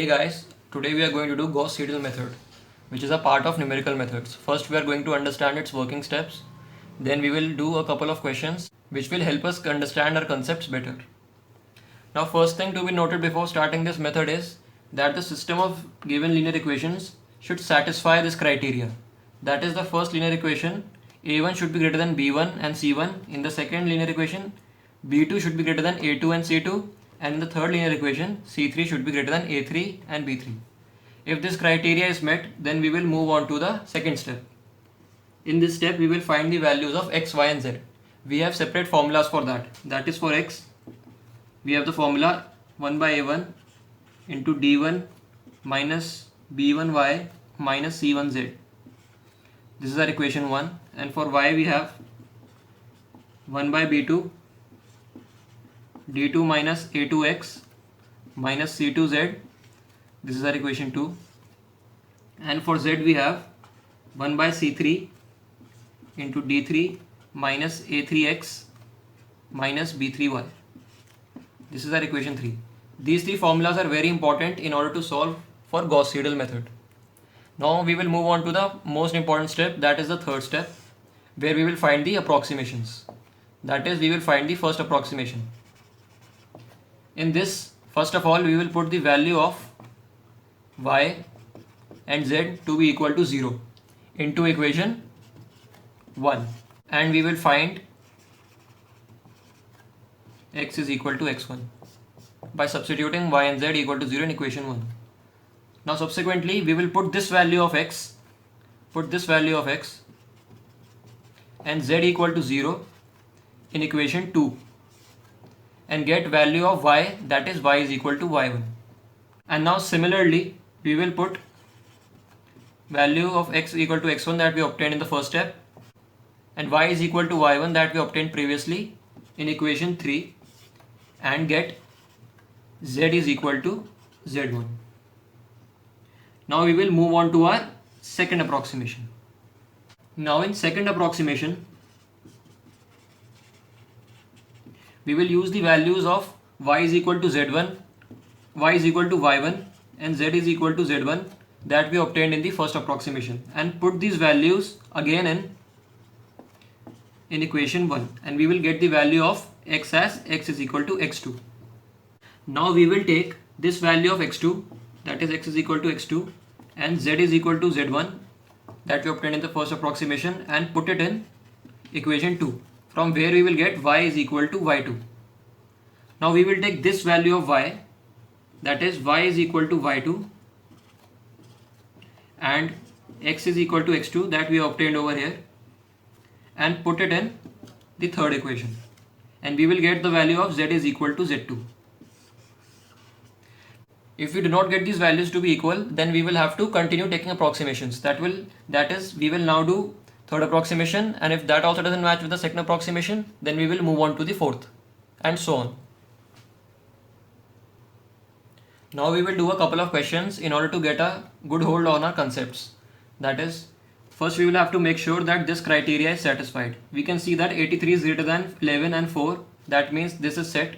Hey guys, today we are going to do Gauss-Seidel method, which is a part of numerical methods. First we are going to understand its working steps, then we will do a couple of questions which will help us understand our concepts better. Now first thing to be noted before starting this method is that the system of given linear equations should satisfy this criteria. That is, the first linear equation a1 should be greater than b1 and c1. In the second linear equation b2 should be greater than a2 and c2, and in the third linear equation c3 should be greater than a3 and b3. If this criteria is met, then we will move on to the second step. In this step we will find the values of x, y and z. We have separate formulas for that. That is, for x we have the formula 1 by a1 into d1 minus b1y minus c1z. This is our equation 1. And for y we have 1 by b2 d2 minus a2x minus c2z. This is our equation 2. And for z we have 1 by c3 into d3 minus a3x minus b3y. This is our equation 3. These three formulas are very important in order to solve for Gauss-Seidel method. Now we will move on to the most important step, that is the third step, where we will find the approximations. That is, we will find the first approximation. In this, first of all, we will put the value of y and z to be equal to 0 into equation 1, and we will find x is equal to x1 by substituting y and z equal to 0 in equation 1. Now subsequently we will put this value of x and z equal to 0 in equation 2 and get value of y, that is y is equal to y1. And now similarly we will put value of x equal to x1 that we obtained in the first step and y is equal to y1 that we obtained previously in equation 3 and get z is equal to z1. Now we will move on to our second approximation. Now in second approximation we will use the values of y is equal to z1, y is equal to y1 and z is equal to z1 that we obtained in the first approximation and put these values again in equation 1, and we will get the value of x as x is equal to x2. Now we will take this value of x2, that is x is equal to x2, and z is equal to z1 that we obtained in the first approximation and put it in equation 2, from where we will get y is equal to y2. Now we will take this value of y, that is y is equal to y2, and x is equal to x2 that we obtained over here, and put it in the third equation, and we will get the value of z is equal to z2. If we do not get these values to be equal, then we will have to continue taking approximations. That is, we will now do third approximation, and if that also doesn't match with the second approximation, then we will move on to the fourth, and so on. Now we will do a couple of questions in order to get a good hold on our concepts. That is, first we will have to make sure that this criteria is satisfied. We can see that 83 is greater than 11 and 4, that means this is set.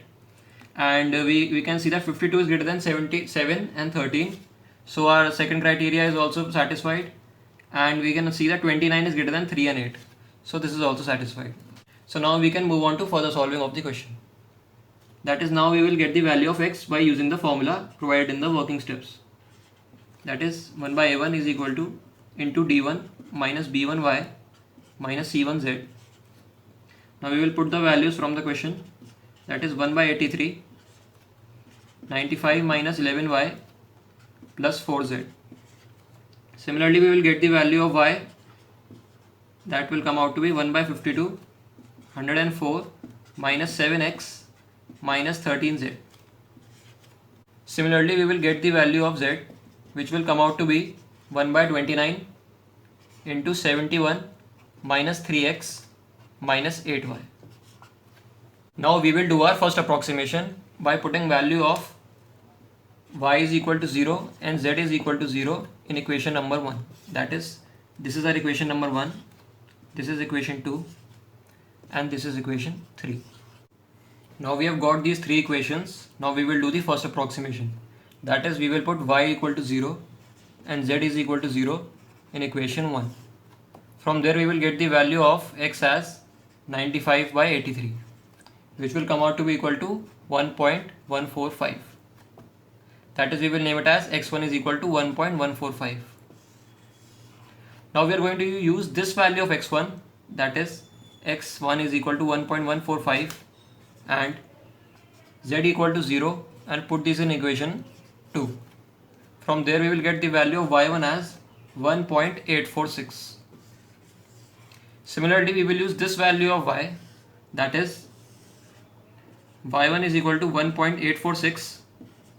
And we can see that 52 is greater than 77 and 13, so our second criteria is also satisfied. And we can see that 29 is greater than 3 and 8, so this is also satisfied. So now we can move on to further solving of the question. That is, now we will get the value of x by using the formula provided in the working steps. That is, 1 by a1 is equal to into d1 minus b1y minus c1z. Now we will put the values from the question. That is 1 by 83, 95 minus 11y plus 4z. Similarly we will get the value of y, that will come out to be 1 by 52, 104 minus 7x minus 13z. Similarly we will get the value of z, which will come out to be 1 by 29 into 71 minus 3x minus 8y. Now we will do our first approximation by putting value of y is equal to 0 and z is equal to 0 in equation number 1. That is, this is our equation number 1, this is equation 2, and this is equation 3. Now we have got these three equations. Now we will do the first approximation. That is, we will put y equal to 0 and z is equal to 0 in equation 1. From there we will get the value of x as 95 by 83, which will come out to be equal to 1.145. That is, we will name it as x1 is equal to 1.145. Now we are going to use this value of x1, that is x1 is equal to 1.145 and z equal to 0, and put this in equation 2. From there we will get the value of y1 as 1.846. Similarly, we will use this value of y, that is y1 is equal to 1.846,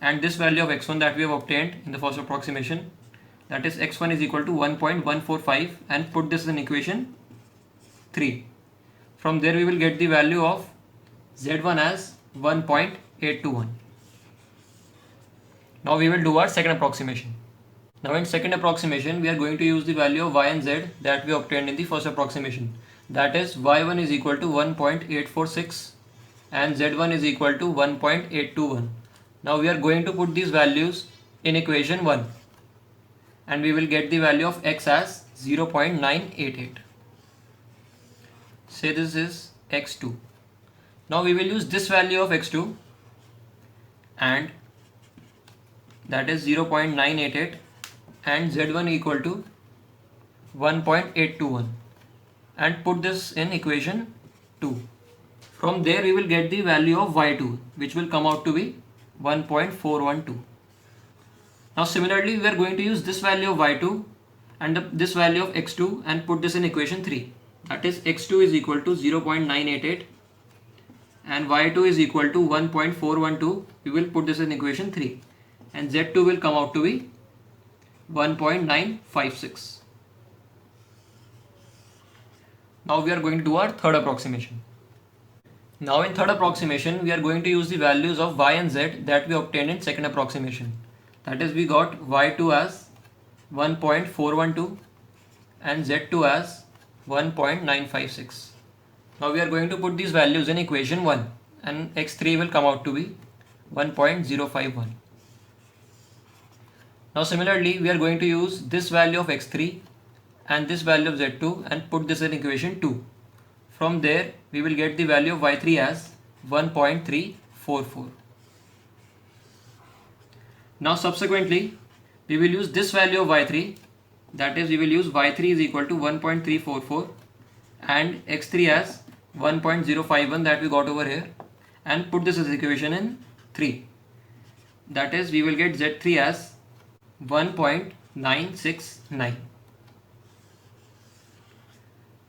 and this value of x1 that we have obtained in the first approximation, that is x1 is equal to 1.145, and put this in equation 3. From there we will get the value of z1 as 1.821. Now we will do our second approximation. Now in second approximation we are going to use the value of y and z that we obtained in the first approximation. That is, y1 is equal to 1.846 and z1 is equal to 1.821. Now we are going to put these values in equation 1 and we will get the value of x as 0.988. Say this is x2. Now we will use this value of x2, and that is 0.988, and z1 equal to 1.821, and put this in equation 2. From there we will get the value of y2, which will come out to be 1.412. Now similarly we are going to use this value of y2 and this value of x2 and put this in equation 3. That is, x2 is equal to 0.988 and y2 is equal to 1.412. We will put this in equation 3 and z2 will come out to be 1.956. Now we are going to do our third approximation. Now in third approximation we are going to use the values of y and z that we obtained in second approximation. That is, we got y2 as 1.412 and z2 as 1.956. Now we are going to put these values in equation 1 and x3 will come out to be 1.051. Now similarly we are going to use this value of x3 and this value of z2 and put this in equation 2. From there we will get the value of y3 as 1.344. Now subsequently we will use this value of y3, that is, we will use y3 is equal to 1.344 and x3 as 1.051 that we got over here, and put this as equation in 3. That is, we will get z3 as 1.969.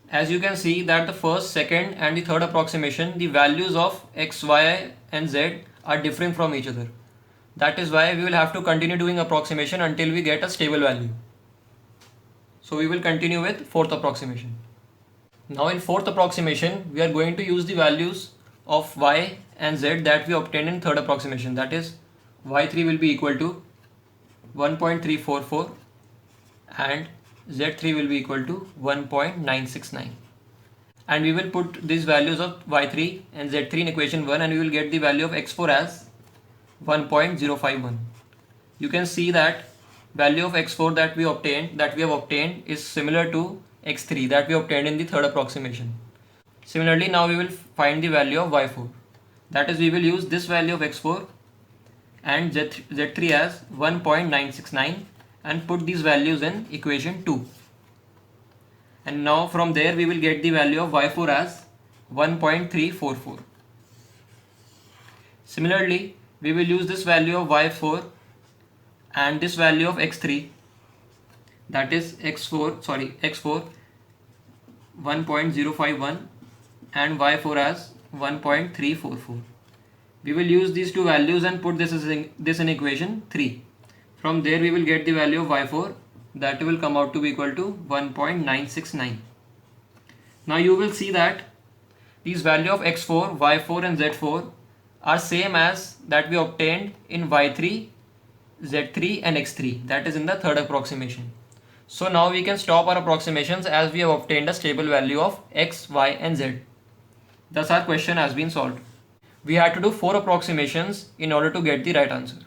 As you can see that the first, second and the third approximation, the values of x, y and z are different from each other. That is why we will have to continue doing approximation until we get a stable value. So we will continue with fourth approximation. Now in fourth approximation we are going to use the values of y and z that we obtained in third approximation. That is, y3 will be equal to 1.344 and z3 will be equal to 1.969, and we will put these values of y3 and z3 in equation 1 and we will get the value of x4 as 1.051. You can see that value of x4 that we have obtained is similar to x3 that we obtained in the third approximation. Similarly, now we will find the value of y4. That is, we will use this value of x4 and z3 as 1.969 and put these values in equation 2. And now from there we will get the value of y4 as 1.344. Similarly, we will use this value of y4 and this value of x3, that is x4 1.051 and y4 as 1.344. We will use these two values and put this in equation 3. From there we will get the value of y4, that will come out to be equal to 1.969. Now you will see that these value of x4, y4 and z4 are same as that we obtained in y3, z3 and x3, that is in the third approximation. So now we can stop our approximations as we have obtained a stable value of x, y and z. Thus our question has been solved. We had to do 4 approximations in order to get the right answer.